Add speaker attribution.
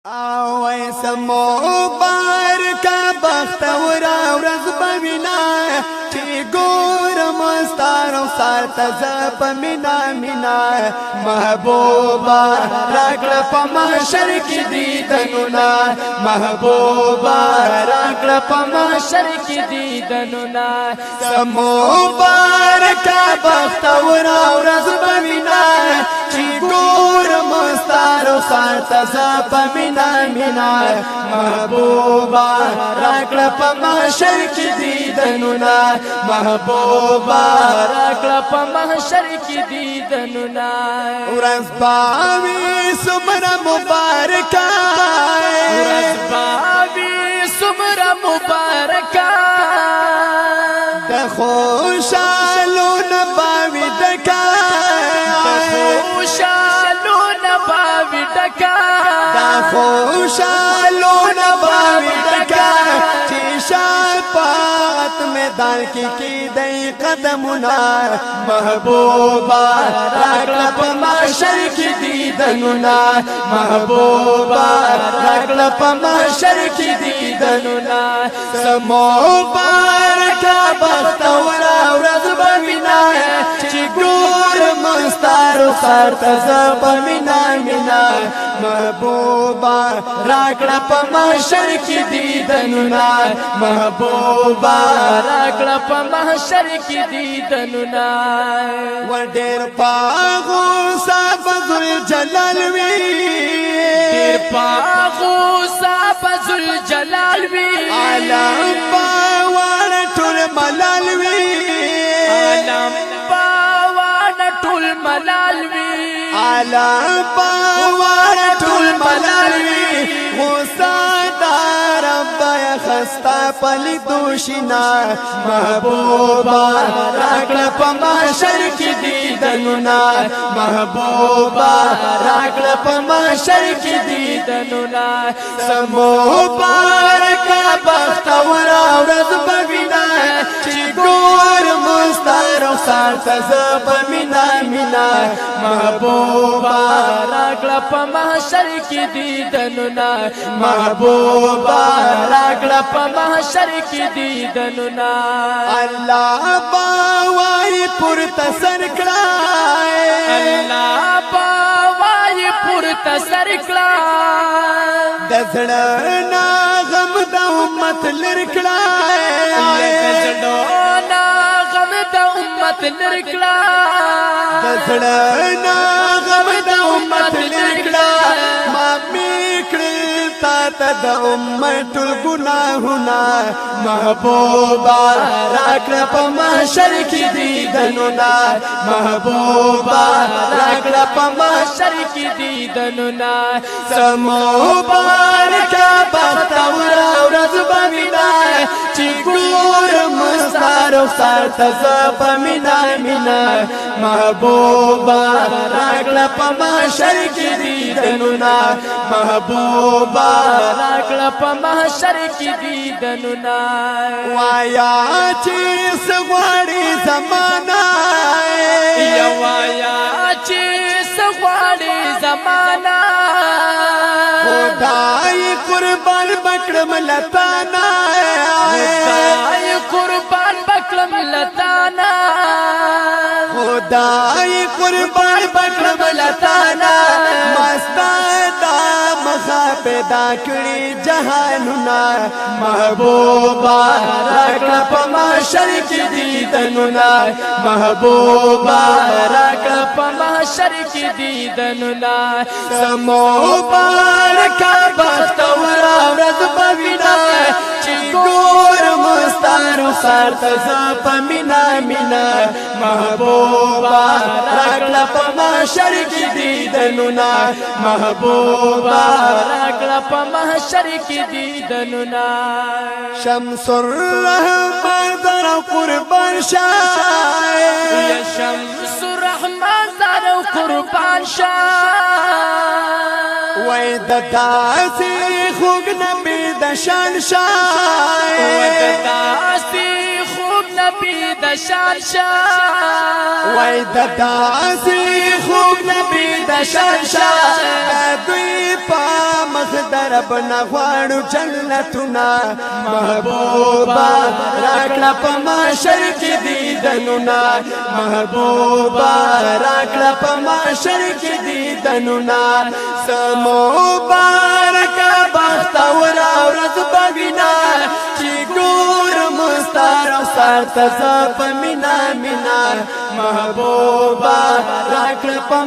Speaker 1: اوه سمو بارکا بختورا ورځ بوینا چې ګورم ستارو سار تزه په مینا مینا محبوبا راکړه په محشر کې دیدنونه محبوبا راکړه په محشر کې دیدنونه سمو بارکا بختورا ورځ بوینا چې ګورم ستارو سار تزه په مینا مینا محبوبا راکړه په محشر کې دیدنونه محبوبا
Speaker 2: راکړه په محشر کې دیدنونه
Speaker 1: ورځ باوي سمره مبارکه
Speaker 2: ورځ باوي سمره مبارکه
Speaker 1: د خوشالو نه باوي ډکه
Speaker 2: خوشالو نه باوي ډکه
Speaker 1: خوشالو نباوی ڈکا چی شاپات میدان کی دی قدمنا محبوبا راکڑا پا محشر کی دیدننا محبوبا راکڑا پا محشر کی دیدننا سمو بارکا بختورا ورز بمینا چی گور مستارو سارت زب مینا مینا محبوبا راکڑا پا محشر کی دیدننا محبوبا
Speaker 2: راکڑا پا محشر کی دیدننا
Speaker 1: وڈیر پاغو صاحب ذوالجلال وی
Speaker 2: دیر پاغو صاحب ذوالجلال وی
Speaker 1: عالم باوان ټول ملال وی
Speaker 2: عالم باوان ټول ملال وی
Speaker 1: عالم باوان ټول ملال وی غصه رب خستا پلی دوشنا محبوبا راکڑا پا محشر کی دیدننا محبوبا راکڑا پا محشر کی دیدننا سمو بارکا بختورا ورز بوینا چی گور مستارو سارت زب مینا مینا محبوبا
Speaker 2: راکڑا پا محشر کی دیدننا
Speaker 1: محبوبا
Speaker 2: راکڑا پا محشر کی دیدننا
Speaker 1: اللہ باوائی پورتا سرکڑا
Speaker 2: اللہ باوائی پورتا سرکڑا
Speaker 1: دزڑنا غم دا امت لرکڑا
Speaker 2: دزڑنا غم دا امت لرکڑا
Speaker 1: دزڑنا غم دا امت لرکڑا مامی کڑتا تا دا امت الگناہنا محبوبا راکڑا پا محشر کی دیدننا محبوبا راکڑا پا محشر
Speaker 2: کی دیدننا
Speaker 1: سمو بارکا بختورا ورز بمینا چی گور مستارو سارت زب مینا مینا محبوبا راکڑا پا محشر کی دیدننا محبوبا
Speaker 2: راکڑا پا محشر کی دیدننا
Speaker 1: وایا چی سغواری زمانا
Speaker 2: یا وایا چی سغواری زمانا
Speaker 1: خدای قربان بکرم لتانا
Speaker 2: خدای قربان بکرم لتانا
Speaker 1: خدای قربان بکرم لتانا مستا دا مخا پیدا کری جہاننا محبوبا راکڑا پا محشر کی دیدننا محبوبا
Speaker 2: راکڑا پا محشر کی دیدننا
Speaker 1: سمو بارکا بختورا ورز بوینا چی گور مستارو سارت زب مینا مینا محبوبا راکڑا پا محشر کی دیدننا محبوبا
Speaker 2: راکڑا پا محشر کی دیدننا
Speaker 1: شمس الرحمن در قربان شاہ
Speaker 2: یا شمس الرحمن در قربان شاہ
Speaker 1: وی داسی خوگ نبی دشان شاہ
Speaker 2: وی داسی خوگ نبی دشان شاہ
Speaker 1: وی داسی خوگ نبی دشان شاہ دوی پا مخد درب نغواړو جنتونه محبوبا راکړه په محشر کې دیدنونه محبوبا راکړه په محشر کې دیدنونه مبارکه بختوره ورځ به وینا چې ګورم ستا رخسار ته زه په مینا مینا محبوبا راکړه په